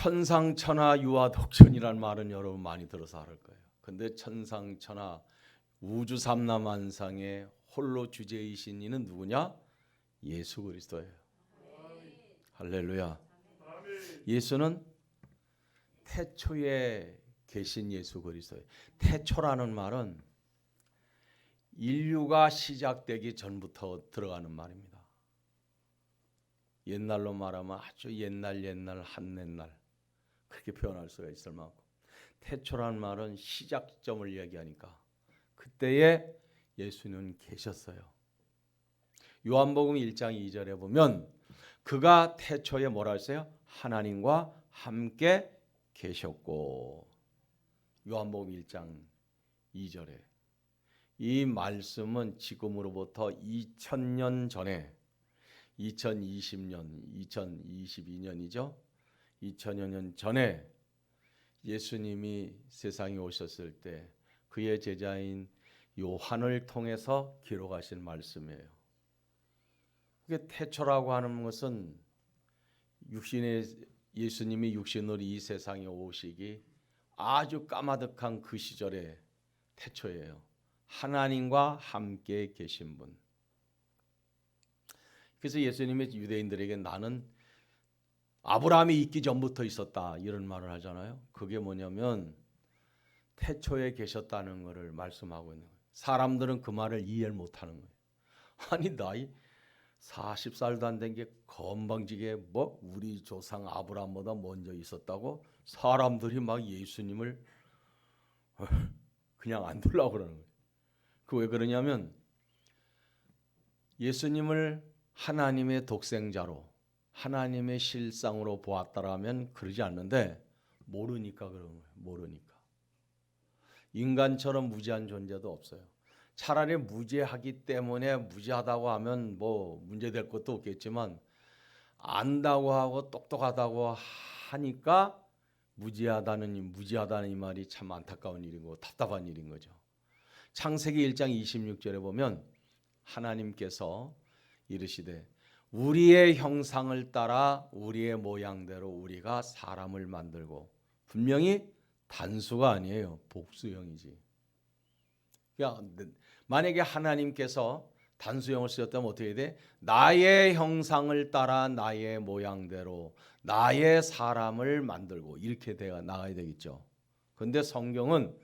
천상천하 유아독존이란 말은 여러분 많이 들어서 알 거예요. 근데 천상천하 우주삼라만상의 홀로 주제이신 이는 누구냐? 예수 그리스도예요. 할렐루야. 예수는 태초에 계신 예수 그리스도예요. 태초라는 말은 인류가 시작되기 전부터 들어가는 말입니다. 옛날로 말하면 아주 옛날 한옛날 그렇게 표현할 수가 있을 만큼 태초라는 말은 시작점을 얘기하니까 그때에 예수는 계셨어요. 요한복음 1장 2절에 보면 그가 태초에 뭐라 했어요? 하나님과 함께 계셨고. 요한복음 1장 2절에 이 말씀은 지금으로부터 2000년 전에 2020년, 2022년이죠. 2000여 년 전에 예수님이 세상에 오셨을 때 그의 제자인 요한을 통해서 기록하신 말씀이에요. 그게 태초라고 하는 것은 예수님이 육신으로 이 세상에 오시기 아주 까마득한 그 시절의 태초예요. 하나님과 함께 계신 분. 그래서 예수님이 유대인들에게 나는 아브라함이 있기 전부터 있었다 이런 말을 하잖아요. 그게 뭐냐면 태초에 계셨다는 것을 말씀하고 있는 거예요. 사람들은 그 말을 이해를 못하는 거예요. 아니 나이 40살도 안 된 게 건방지게 뭐 우리 조상 아브라함보다 먼저 있었다고 사람들이 막 예수님을 그냥 안 두려고 그러는 거예요. 그 왜 그러냐면 예수님을 하나님의 독생자로 하나님의 실상으로 보았다라면 그러지 않는데 모르니까 그런 거예요. 모르니까. 인간처럼 무지한 존재도 없어요. 차라리 무지하기 때문에 무지하다고 하면 뭐 문제될 것도 없겠지만 안다고 하고 똑똑하다고 하니까 무지하다는 이 말이 참 안타까운 일이고 답답한 일인 거죠. 창세기 1장 26절에 보면 하나님께서 이르시되 우리의 형상을 따라 우리의 모양대로 우리가 사람을 만들고 분명히 단수가 아니에요. 복수형이지. 그러니까 만약에 하나님께서 단수형을 쓰셨다면 어떻게 돼? 나의 형상을 따라 나의 모양대로 나의 사람을 만들고 이렇게 나가야 되겠죠. 그런데 성경은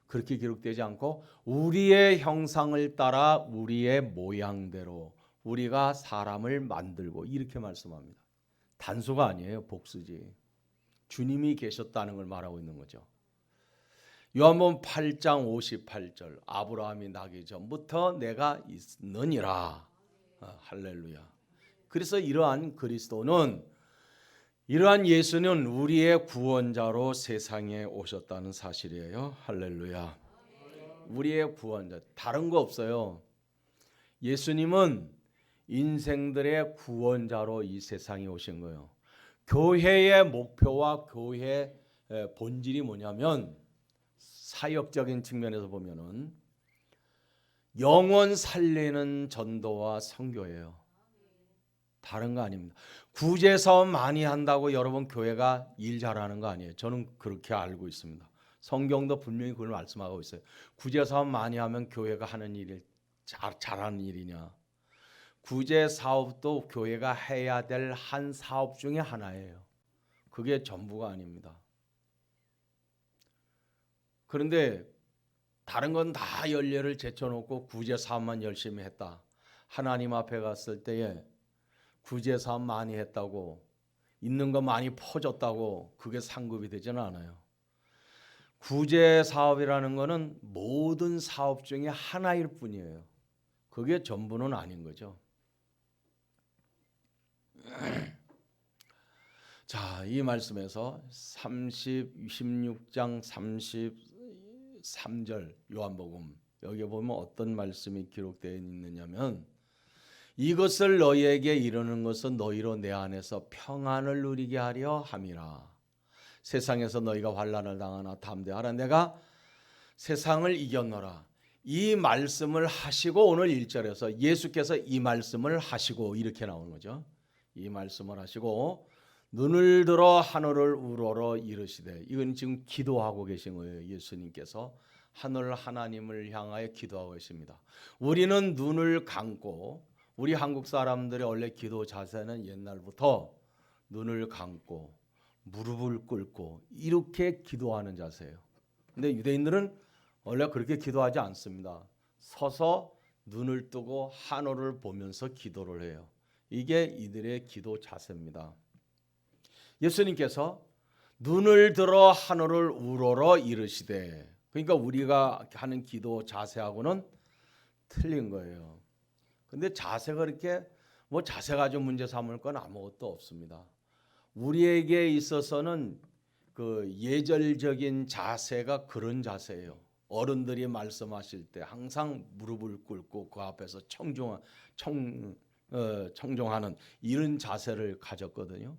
그렇게 기록되지 않고 우리의 형상을 따라 우리의 모양대로 우리가 사람을 만들고 이렇게 말씀합니다. 단수가 아니에요. 복수지. 주님이 계셨다는 걸 말하고 있는 거죠. 요한복음 8장 58절 아브라함이 나기 전부터 내가 있느니라. 할렐루야. 그래서 이러한 그리스도는 이러한 예수는 우리의 구원자로 세상에 오셨다는 사실이에요. 할렐루야. 우리의 구원자. 다른 거 없어요. 예수님은 인생들의 구원자로 이 세상에 오신 거예요. 교회의 목표와 교회의 본질이 뭐냐면 사역적인 측면에서 보면은 영혼 살리는 전도와 선교예요. 다른 거 아닙니다. 구제 사업 많이 한다고 여러분 교회가 일 잘하는 거 아니에요. 저는 그렇게 알고 있습니다. 성경도 분명히 그걸 말씀하고 있어요. 구제 사업 많이 하면 교회가 하는 일이 잘하는 일이냐? 구제 사업도 교회가 해야 될 한 사업 중에 하나예요. 그게 전부가 아닙니다. 그런데 다른 건 다 열례를 제쳐놓고 구제 사업만 열심히 했다. 하나님 앞에 갔을 때에 구제 사업 많이 했다고 있는 거 많이 퍼줬다고 그게 상급이 되지는 않아요. 구제 사업이라는 거는 모든 사업 중에 하나일 뿐이에요. 그게 전부는 아닌 거죠. 자, 이 말씀에서 16장 33절 요한복음 여기 보면 어떤 말씀이 기록되어 있느냐면 이것을 너희에게 이르는 것은 너희로 내 안에서 평안을 누리게 하려 함이라. 세상에서 너희가 환난을 당하나 담대하라. 내가 세상을 이겼노라. 이 말씀을 하시고 오늘 1절에서 예수께서 이 말씀을 하시고 이렇게 나오는 거죠. 이 말씀을 하시고 눈을 들어 하늘을 우러러 이르시되, 이건 지금 기도하고 계신 거예요. 예수님께서 하늘 하나님을 향하여 기도하고 계십니다. 우리는 눈을 감고, 우리 한국 사람들의 원래 기도 자세는 옛날부터 눈을 감고 무릎을 꿇고 이렇게 기도하는 자세예요. 근데 유대인들은 원래 그렇게 기도하지 않습니다. 서서 눈을 뜨고 하늘을 보면서 기도를 해요. 이게 이들의 기도 자세입니다. 예수님께서 눈을 들어 하늘을 우러러 이르시되, 그러니까 우리가 하는 기도 자세하고는 틀린 거예요. 근데 자세가 그렇게 자세 가지고 문제 삼을 건 아무것도 없습니다. 우리에게 있어서는 그 예절적인 자세가 그런 자세예요. 어른들이 말씀하실 때 항상 무릎을 꿇고 그 앞에서 청종하는 이런 자세를 가졌거든요.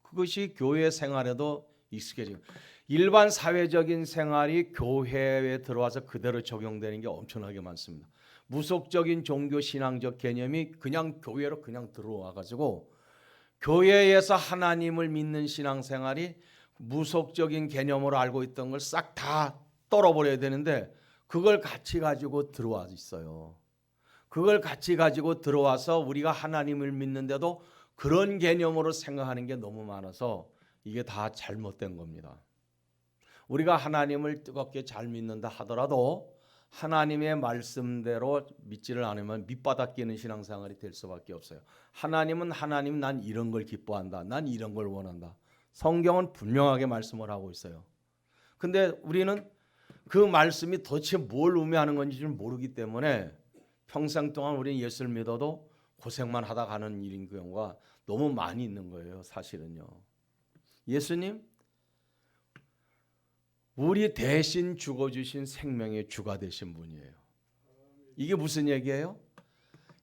그것이 교회 생활에도 익숙해지고, 일반 사회적인 생활이 교회에 들어와서 그대로 적용되는 게 엄청나게 많습니다. 무속적인 종교 신앙적 개념이 그냥 교회로 그냥 들어와 가지고 교회에서 하나님을 믿는 신앙생활이 무속적인 개념으로 알고 있던 걸 싹 다 떨어버려야 되는데, 그걸 같이 가지고 들어와 있어요. 그걸 같이 가지고 들어와서 우리가 하나님을 믿는데도 그런 개념으로 생각하는 게 너무 많아서 이게 다 잘못된 겁니다. 우리가 하나님을 뜨겁게 잘 믿는다 하더라도 하나님의 말씀대로 믿지를 않으면 밑바닥 끼는 신앙생활이 될 수밖에 없어요. 하나님은 하나님, 난 이런 걸 기뻐한다, 난 이런 걸 원한다. 성경은 분명하게 말씀을 하고 있어요. 근데 우리는 그 말씀이 도대체 뭘 의미하는 건지 좀 모르기 때문에 평생 동안 우리는 예수를 믿어도 고생만 하다 가는 일인 경우가 너무 많이 있는 거예요. 사실은요. 예수님 우리 대신 죽어주신 생명의 주가 되신 분이에요. 이게 무슨 얘기예요?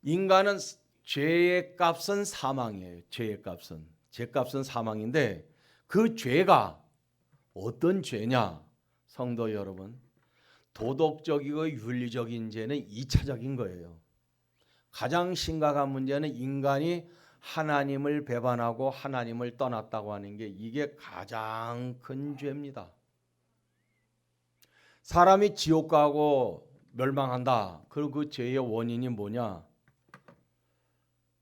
인간은 죄의 값은 사망이에요. 죄의 값은. 죄값은 사망인데 그 죄가 어떤 죄냐? 성도 여러분, 도덕적이고 윤리적인 죄는 2차적인 거예요. 가장 심각한 문제는 인간이 하나님을 배반하고 하나님을 떠났다고 하는 게, 이게 가장 큰 죄입니다. 사람이 지옥 가고 멸망한다. 그리고 그 죄의 원인이 뭐냐?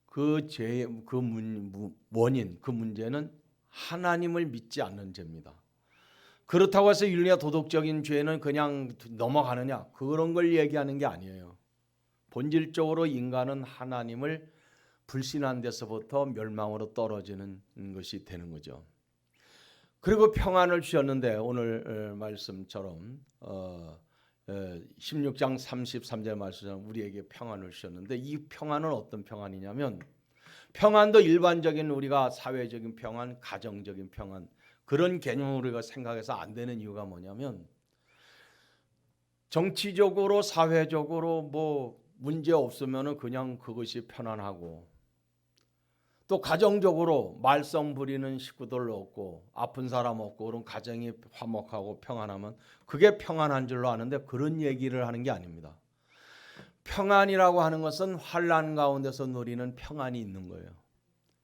그 죄의 원인, 그 문제는 하나님을 믿지 않는 죄입니다. 그렇다고 해서 윤리와 도덕적인 죄는 그냥 넘어가느냐? 그런 걸 얘기하는 게 아니에요. 본질적으로 인간은 하나님을 불신한 데서부터 멸망으로 떨어지는 것이 되는 거죠. 그리고 평안을 주셨는데, 오늘 말씀처럼 16장 33절 말씀처럼 우리에게 평안을 주셨는데, 이 평안은 어떤 평안이냐면, 평안도 일반적인 우리가 사회적인 평안, 가정적인 평안, 그런 개념을 우리가 생각해서 안 되는 이유가 뭐냐면, 정치적으로 사회적으로 문제 없으면은 그냥 그것이 편안하고, 또 가정적으로 말썽 부리는 식구들 없고 아픈 사람 없고 그런 가정이 화목하고 평안하면 그게 평안한 줄로 아는데, 그런 얘기를 하는 게 아닙니다. 평안이라고 하는 것은 환난 가운데서 누리는 평안이 있는 거예요.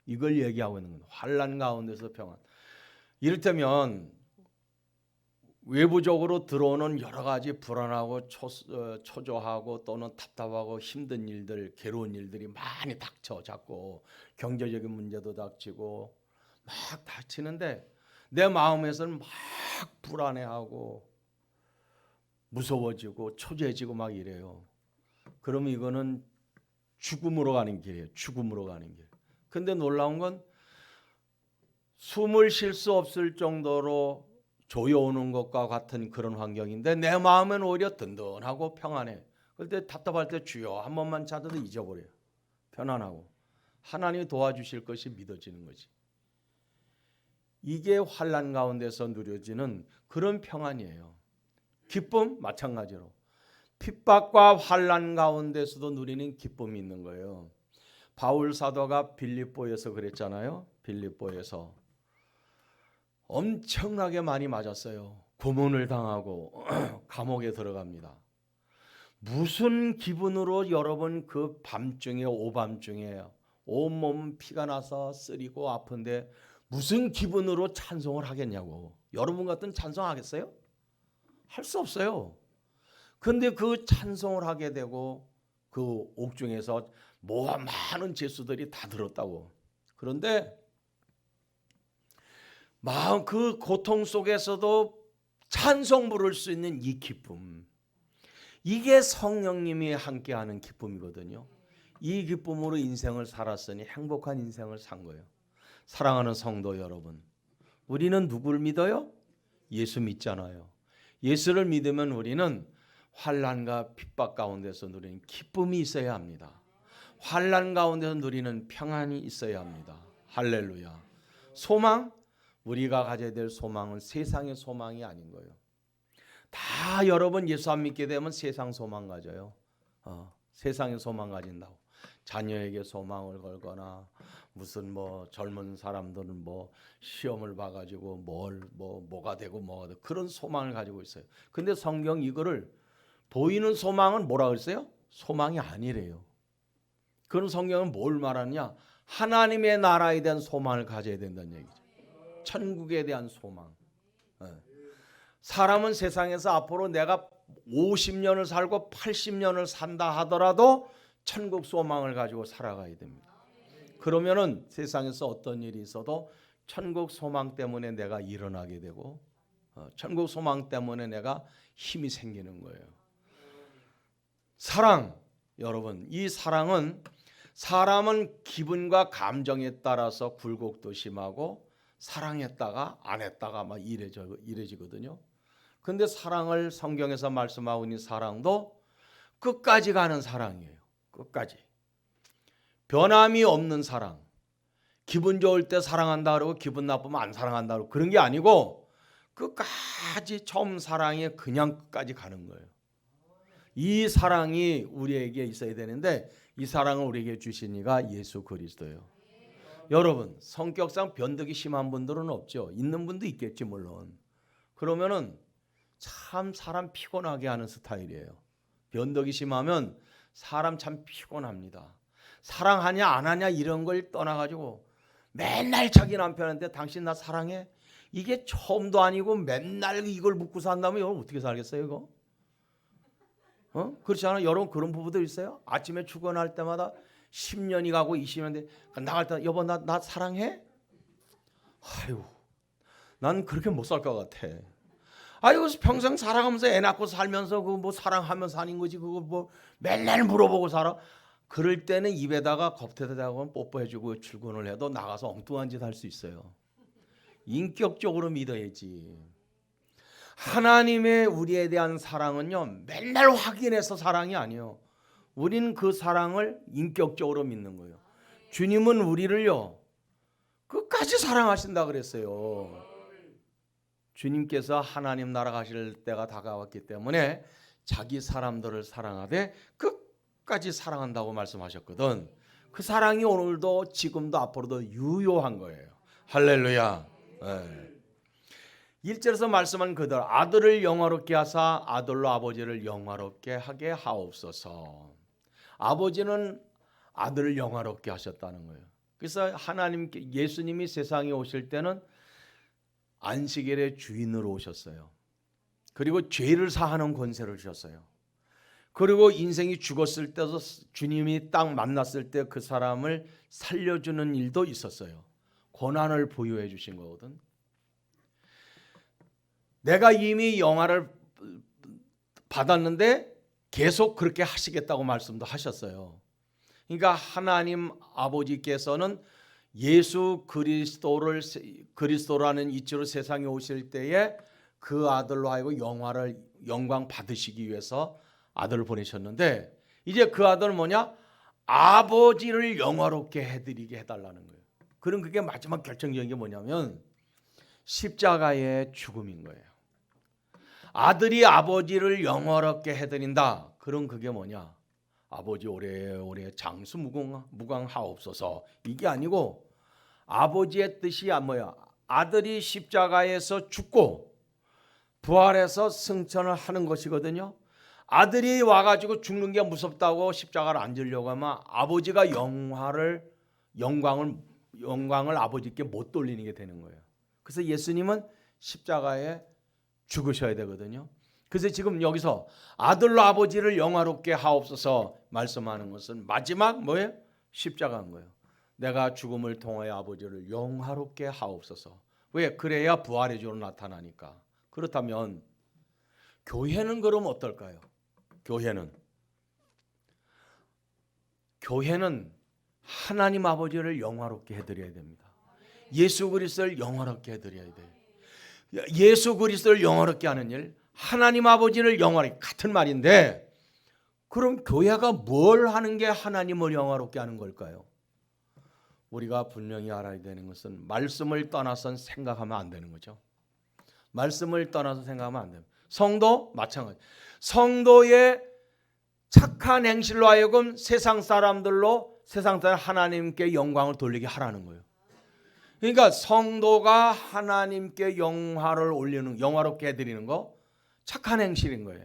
이걸 얘기하고 있는 겁니다. 환난 가운데서 평안. 이를테면 외부적으로 들어오는 여러 가지 불안하고 초조하고 또는 답답하고 힘든 일들, 괴로운 일들이 많이 닥쳐 자꾸 경제적인 문제도 닥치고 막 닥치는데, 내 마음에서는 막 불안해하고 무서워지고 초조해지고 막 이래요. 그러면 이거는 죽음으로 가는 길이에요. 죽음으로 가는 길. 근데 놀라운 건 숨을 쉴 수 없을 정도로 조여오는 것과 같은 그런 환경인데 내 마음은 오히려 든든하고 평안해. 그럴 때 답답할 때 주여 한 번만 찾아도 잊어버려요. 편안하고 하나님이 도와주실 것이 믿어지는 거지. 이게 환난 가운데서 누려지는 그런 평안이에요. 기쁨 마찬가지로 핍박과 환난 가운데서도 누리는 기쁨이 있는 거예요. 바울 사도가 빌립보에서 그랬잖아요. 빌립보에서 엄청나게 많이 맞았어요. 고문을 당하고 감옥에 들어갑니다. 무슨 기분으로 여러분 그 밤중에 오밤중에 온몸 피가 나서 쓰리고 아픈데 무슨 기분으로 찬송을 하겠냐고. 여러분 같은 찬송하겠어요? 할 수 없어요. 근데 그 찬송을 하게 되고 그 옥중에서 많은 제수들이 다 들었다고. 그런데 마음 그 고통 속에서도 찬송 부를 수 있는 이 기쁨, 이게 성령님이 함께하는 기쁨이거든요. 이 기쁨으로 인생을 살았으니 행복한 인생을 산 거예요. 사랑하는 성도 여러분, 우리는 누구를 믿어요? 예수 믿잖아요. 예수를 믿으면 우리는 환난과 핍박 가운데서 누리는 기쁨이 있어야 합니다. 환난 가운데서 누리는 평안이 있어야 합니다. 할렐루야. 소망, 우리가 가져야 될 소망은 세상의 소망이 아닌 거예요. 다 여러분 예수 안 믿게 되면 세상 소망 가져요. 세상의 소망 가진다고. 자녀에게 소망을 걸거나 무슨 젊은 사람들은 시험을 봐가지고 뭐가 되고 그런 소망을 가지고 있어요. 근데 성경 이거를 보이는 소망은 뭐라 그랬어요? 소망이 아니래요. 그런 성경은 뭘 말하느냐? 하나님의 나라에 대한 소망을 가져야 된다는 얘기죠. 천국에 대한 소망. 사람은 세상에서 앞으로 내가 50년을 살고 80년을 산다 하더라도 천국 소망을 가지고 살아가야 됩니다. 그러면은 세상에서 어떤 일이 있어도 천국 소망 때문에 내가 일어나게 되고 천국 소망 때문에 내가 힘이 생기는 거예요. 사랑, 여러분, 이 사랑은 사람은 기분과 감정에 따라서 굴곡도 심하고 사랑했다가 안 했다가 막 이래지거든요. 근데 사랑을 성경에서 말씀하고 있는 사랑도 끝까지 가는 사랑이에요. 끝까지. 변함이 없는 사랑. 기분 좋을 때 사랑한다 그러고 기분 나쁘면 안 사랑한다 그러고 그런 게 아니고 끝까지 처음 사랑에 그냥 끝까지 가는 거예요. 이 사랑이 우리에게 있어야 되는데 이 사랑을 우리에게 주신 이가 예수 그리스도예요. 여러분, 성격상 변덕이 심한 분들은 없죠. 있는 분도 있겠지 물론. 그러면은 참 사람 피곤하게 하는 스타일이에요. 변덕이 심하면 사람 참 피곤합니다. 사랑하냐 안 하냐 이런 걸 떠나가지고 맨날 자기 남편한테 당신 나 사랑해? 이게 처음도 아니고 맨날 이걸 묻고 산다면 여러분 어떻게 살겠어요 이거? 그렇지 않아요? 여러분 그런 부부들 있어요? 아침에 출근할 때마다 10년이 가고 20년 돼 나갈 때 여보 나 사랑해? 아유 난 그렇게 못 살 것 같아. 아이고 평생 사랑하면서 애 낳고 살면서 그 사랑하면서 사는 거지 그거 맨날 물어보고 살아. 그럴 때는 입에다가 겁태다가 뽀뽀해주고 출근을 해도 나가서 엉뚱한 짓 할 수 있어요. 인격적으로 믿어야지. 하나님의 우리에 대한 사랑은요 맨날 확인해서 사랑이 아니에요. 우리는 그 사랑을 인격적으로 믿는 거예요. 주님은 우리를요 끝까지 사랑하신다 그랬어요. 주님께서 하나님 나라 가실 때가 다가왔기 때문에 자기 사람들을 사랑하되 끝까지 사랑한다고 말씀하셨거든. 그 사랑이 오늘도 지금도 앞으로도 유효한 거예요. 할렐루야. 네. 1절에서 말씀한 그들 아들을 영화롭게 하사 아들로 아버지를 영화롭게 하게 하옵소서. 아버지는 아들을 영화롭게 하셨다는 거예요. 그래서 하나님께 예수님이 세상에 오실 때는 안식일의 주인으로 오셨어요. 그리고 죄를 사하는 권세를 주셨어요. 그리고 인생이 죽었을 때도 주님이 딱 만났을 때 그 사람을 살려주는 일도 있었어요. 권한을 부여해 주신 거거든. 내가 이미 영화를 받았는데 계속 그렇게 하시겠다고 말씀도 하셨어요. 그러니까 하나님 아버지께서는 예수 그리스도라는 이치로 세상에 오실 때에 그 아들로 하여금 영광 받으시기 위해서 아들을 보내셨는데 이제 그 아들은 뭐냐? 아버지를 영화롭게 해드리게 해달라는 거예요. 그럼 그게 마지막 결정적인 게 뭐냐면 십자가의 죽음인 거예요. 아들이 아버지를 영화롭게 해드린다. 그럼 그게 뭐냐? 아버지 오래오래 장수 무광하옵소서. 이게 아니고 아버지의 뜻이 뭐야? 아들이 십자가에서 죽고 부활해서 승천을 하는 것이거든요. 아들이 와가지고 죽는 게 무섭다고 십자가를 안 지려고 하면 아버지가 영광을 아버지께 못 돌리는 게 되는 거예요. 그래서 예수님은 십자가에 죽으셔야 되거든요. 그래서 지금 여기서 아들로 아버지를 영화롭게 하옵소서 말씀하는 것은 마지막 뭐예요? 십자가인 거예요. 내가 죽음을 통하여 아버지를 영화롭게 하옵소서. 왜? 그래야 부활의 주로 나타나니까. 그렇다면 교회는 그럼 어떨까요? 교회는 하나님 아버지를 영화롭게 해드려야 됩니다. 예수 그리스도를 영화롭게 해드려야 돼요. 예수 그리스도를 영화롭게 하는 일, 하나님 아버지를 영화롭게, 같은 말인데 그럼 교회가 뭘 하는 게 하나님을 영화롭게 하는 걸까요? 우리가 분명히 알아야 되는 것은 말씀을 떠나선 생각하면 안 되는 거죠. 말씀을 떠나서 생각하면 안 됩니다. 성도 마찬가지. 성도의 착한 행실로 하여금 세상 사람 하나님께 영광을 돌리게 하라는 거예요. 그러니까 성도가 하나님께 영화를 올리는, 영화롭게 해드리는 거 착한 행실인 거예요.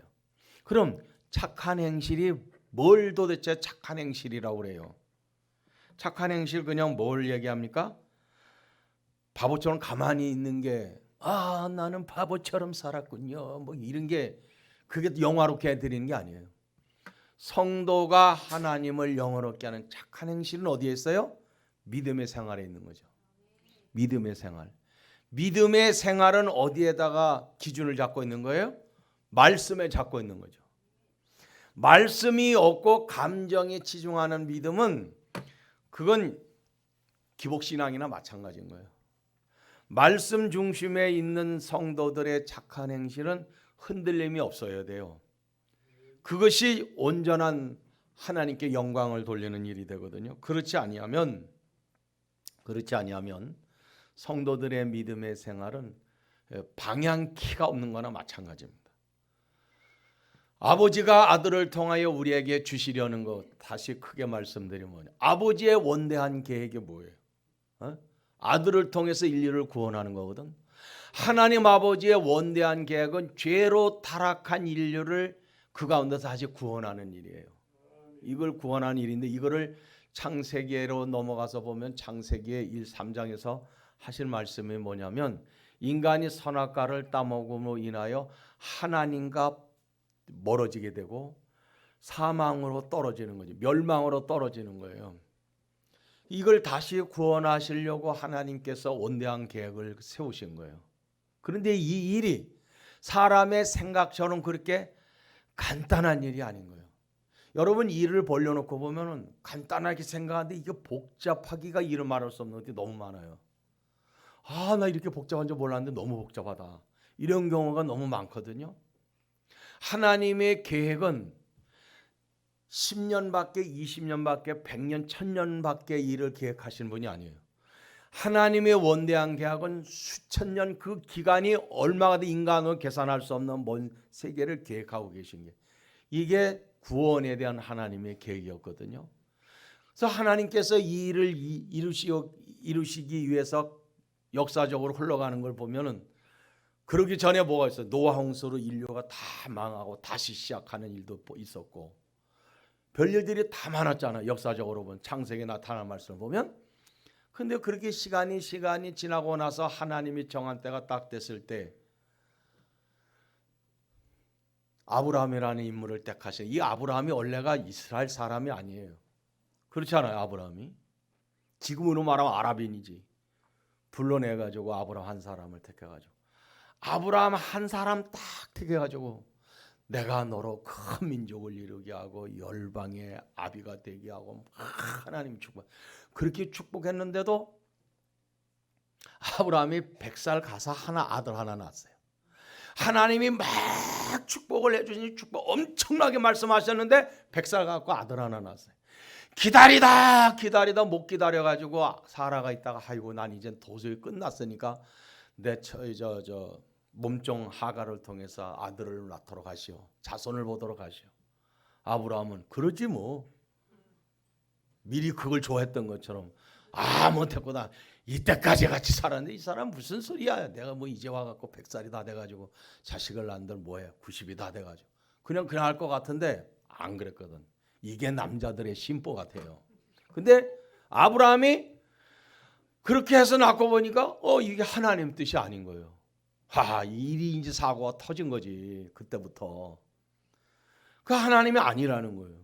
그럼 착한 행실이 뭘 도대체 착한 행실이라고 그래요? 착한 행실 그냥 뭘 얘기합니까? 바보처럼 가만히 있는 게 나는 바보처럼 살았군요. 뭐 이런 게 그게 영화롭게 해드리는 게 아니에요. 성도가 하나님을 영화롭게 하는 착한 행실은 어디에 있어요? 믿음의 생활에 있는 거죠. 믿음의 생활. 믿음의 생활은 어디에다가 기준을 잡고 있는 거예요? 말씀에 잡고 있는 거죠. 말씀이 없고 감정에 치중하는 믿음은 그건 기복신앙이나 마찬가지인 거예요. 말씀 중심에 있는 성도들의 착한 행실은 흔들림이 없어야 돼요. 그것이 온전한 하나님께 영광을 돌리는 일이 되거든요. 그렇지 아니하면 성도들의 믿음의 생활은 방향키가 없는 거나 마찬가지입니다. 아버지가 아들을 통하여 우리에게 주시려는 것, 다시 크게 말씀드리면 아버지의 원대한 계획이 뭐예요? 아들을 통해서 인류를 구원하는 거거든. 하나님 아버지의 원대한 계획은 죄로 타락한 인류를 그 가운데서 다시 구원하는 일이에요. 이걸 구원하는 일인데 이거를 창세기로 넘어가서 보면 창세기의 3장에서 하실 말씀이 뭐냐면 인간이 선악과를 따먹음으로 인하여 하나님과 멀어지게 되고 사망으로 떨어지는 거죠. 멸망으로 떨어지는 거예요. 이걸 다시 구원하시려고 하나님께서 원대한 계획을 세우신 거예요. 그런데 이 일이 사람의 생각처럼 그렇게 간단한 일이 아닌 거예요. 여러분 일을 벌려놓고 보면 간단하게 생각하는데 이게 복잡하기가 이루 말할 수 없는 것들이 너무 많아요. 나 이렇게 복잡한 줄 몰랐는데 너무 복잡하다. 이런 경우가 너무 많거든요. 하나님의 계획은 10년밖에 20년밖에 100년 1000년밖에 일을 계획하시는 분이 아니에요. 하나님의 원대한 계획은 수천 년, 그 기간이 얼마가 돼 인간으로 계산할 수 없는 먼 세계를 계획하고 계신 게 이게 구원에 대한 하나님의 계획이었거든요. 그래서 하나님께서 이 일을 이루시기 위해서 역사적으로 흘러가는 걸 보면은 그러기 전에 뭐가 있어요? 노아 홍수로 인류가 다 망하고 다시 시작하는 일도 있었고 별일들이 다 많았잖아요. 역사적으로 보면 창세기에 나타난 말씀을 보면. 근데 그렇게 시간이 지나고 나서 하나님이 정한 때가 딱 됐을 때 아브라함이라는 인물을 택하신, 이 아브라함이 원래가 이스라엘 사람이 아니에요. 그렇지 않아요? 아브라함이 지금으로 말하면 아랍인이지. 불러내가지고 아브라함 한 사람을 택해가지고 아브라함 한 사람 딱 택해가지고 내가 너로 큰 민족을 이루게 하고 열방의 아비가 되게 하고 하나님 축복. 그렇게 축복했는데도 아브라함이 100살 가서 아들 하나 낳았어요. 하나님이 막 축복을 해주시니 축복 엄청나게 말씀하셨는데 100살 갖고 아들 하나 낳았어요. 기다리다 못 기다려가지고 사라가 있다가 아이고 난 이제 도저히 끝났으니까 내 몸종 하가를 통해서 아들을 낳도록 하시오. 자손을 보도록 하시오. 아브라함은 그러지 뭐. 미리 그걸 좋아했던 것처럼 못했구나. 이때까지 같이 살았는데 이 사람 무슨 소리야. 내가 뭐 이제 와갖고 100살이 다 돼가지고 자식을 낳는들 뭐해. 90이 다 돼가지고. 그냥 할 것 같은데 안 그랬거든. 이게 남자들의 심보 같아요. 근데 아브라함이 그렇게 해서 낳고 보니까 이게 하나님 뜻이 아닌 거예요. 일이 이제 사고가 터진 거지. 그때부터. 그 하나님이 아니라는 거예요.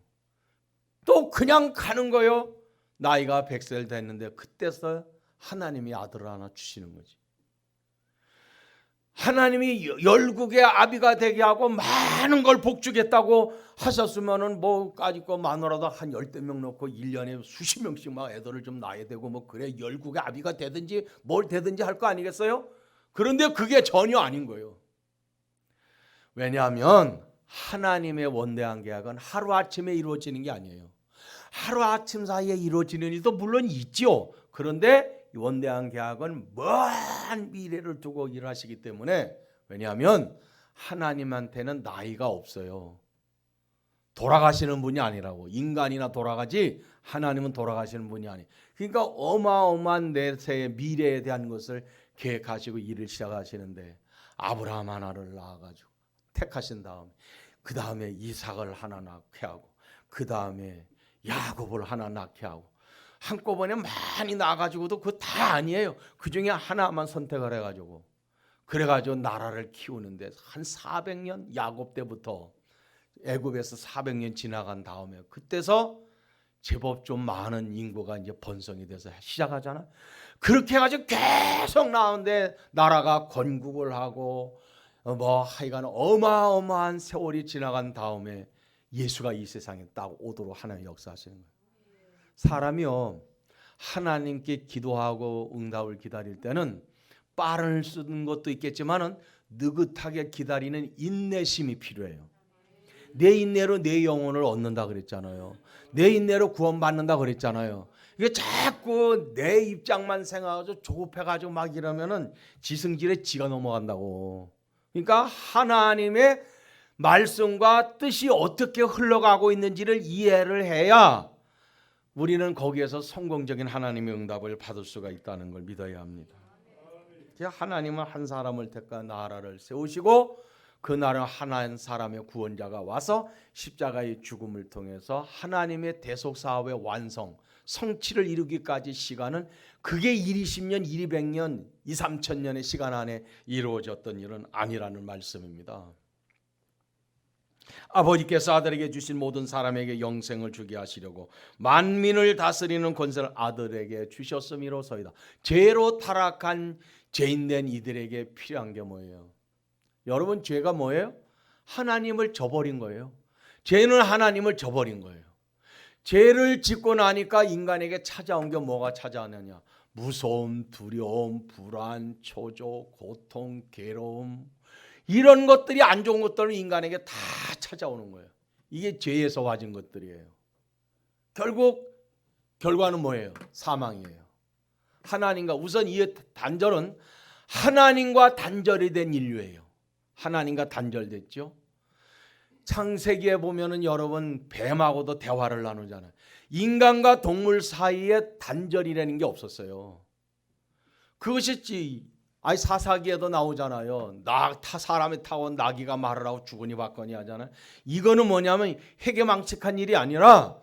또 그냥 가는 거예요. 나이가 100살 됐는데 그때서 하나님이 아들을 하나 주시는 거지. 하나님이 열국의 아비가 되게 하고 많은 걸 복주겠다고 하셨으면은 뭐 까짓 거 마누라도 한 10명 넣고 1년에 수십 명씩 막 애들을 좀 낳아야 되고 뭐 그래 열국의 아비가 되든지 뭘 되든지 할 거 아니겠어요? 그런데 그게 전혀 아닌 거예요. 왜냐하면 하나님의 원대한 계약은 하루아침에 이루어지는 게 아니에요. 하루아침 사이에 이루어지는 일도 물론 있죠. 그런데 원대한 계약은 먼 미래를 두고 일하시기 때문에, 왜냐하면 하나님한테는 나이가 없어요. 돌아가시는 분이 아니라고. 인간이나 돌아가지 하나님은 돌아가시는 분이 아니에요. 그러니까 어마어마한 내세의 미래에 대한 것을 계획하시고 일을 시작하시는데 아브라함 하나를 낳아가지고 택하신 다음에 그 다음에 이삭을 하나 낳게 하고 그 다음에 야곱을 하나 낳게 하고 한꺼번에 많이 낳아가지고도 그거 다 아니에요. 그 중에 하나만 선택을 해가지고 그래가지고 나라를 키우는데 한 400년 야곱 때부터 애굽에서 400년 지나간 다음에 그때서 제법 좀 많은 인구가 이제 번성이 돼서 시작하잖아. 그렇게 해가지고 계속 나오는데 나라가 건국을 하고 뭐 하여간 어마어마한 세월이 지나간 다음에 예수가 이 세상에 딱 오도록 하나님 역사하시는 거예요. 사람이요 하나님께 기도하고 응답을 기다릴 때는 빠른 쓰는 것도 있겠지만은 느긋하게 기다리는 인내심이 필요해요. 내 인내로 내 영혼을 얻는다 그랬잖아요. 내 인내로 구원받는다 그랬잖아요. 이게 자꾸 내 입장만 생각하고 조급해가지고 막 이러면은 지승질에 지가 넘어간다고. 그러니까 하나님의 말씀과 뜻이 어떻게 흘러가고 있는지를 이해를 해야 우리는 거기에서 성공적인 하나님의 응답을 받을 수가 있다는 걸 믿어야 합니다. 하나님은 한 사람을 택한 나라를 세우시고 그 나라 한 사람의 구원자가 와서 십자가의 죽음을 통해서 하나님의 대속 사업의 완성, 성취를 이루기까지 시간은 그게 120년, 200년, 2,3,000년의 시간 안에 이루어졌던 일은 아니라는 말씀입니다. 아버지께서 아들에게 주신 모든 사람에게 영생을 주게 하시려고 만민을 다스리는 권세를 아들에게 주셨음이로소이다. 죄로 타락한 죄인된 이들에게 필요한 게 뭐예요? 여러분, 죄가 뭐예요? 하나님을 저버린 거예요. 죄는 하나님을 저버린 거예요. 죄를 짓고 나니까 인간에게 찾아온 게 뭐가 찾아왔느냐? 무서움, 두려움, 불안, 초조, 고통, 괴로움, 이런 것들이 안 좋은 것들은 인간에게 다 찾아오는 거예요. 이게 죄에서 와진 것들이에요. 결국 결과는 뭐예요? 사망이에요. 하나님과 우선 이 단절은 하나님과 단절이 된 인류예요. 하나님과 단절됐죠. 창세기에 보면은 여러분 뱀하고도 대화를 나누잖아요. 인간과 동물 사이에 단절이라는 게 없었어요. 그것이 사사기에도 나오잖아요. 사람이 타고 나귀가 말을 하고 주거니 받거니 하잖아요. 이거는 뭐냐면 회개망측한 일이 아니라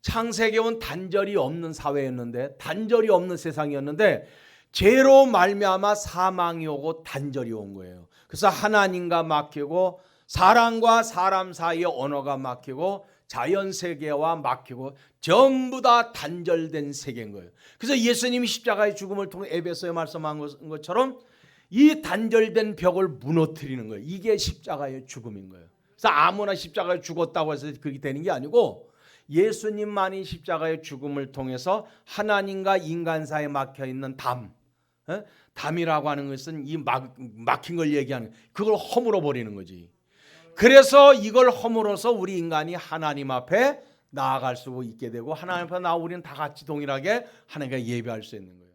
창세기에 온 단절이 없는 사회였는데, 단절이 없는 세상이었는데 죄로 말미암아 사망이 오고 단절이 온 거예요. 그래서 하나님과 막히고 사람과 사람 사이의 언어가 막히고 자연 세계와 막히고 전부 다 단절된 세계인 거예요. 그래서 예수님이 십자가의 죽음을 통해 에베소에 말씀한 것처럼 이 단절된 벽을 무너뜨리는 거예요. 이게 십자가의 죽음인 거예요. 그래서 아무나 십자가에 죽었다고 해서 그렇게 되는 게 아니고 예수님만이 십자가의 죽음을 통해서 하나님과 인간 사이에 막혀있는 담이라고 하는 것은 이 막힌 걸 얘기하는, 그걸 허물어 버리는 거지. 그래서 이걸 허물어서 우리 인간이 하나님 앞에 나아갈 수 있게 되고 하나님 앞에 우리는 다 같이 동일하게 하나님께 예배할 수 있는 거예요.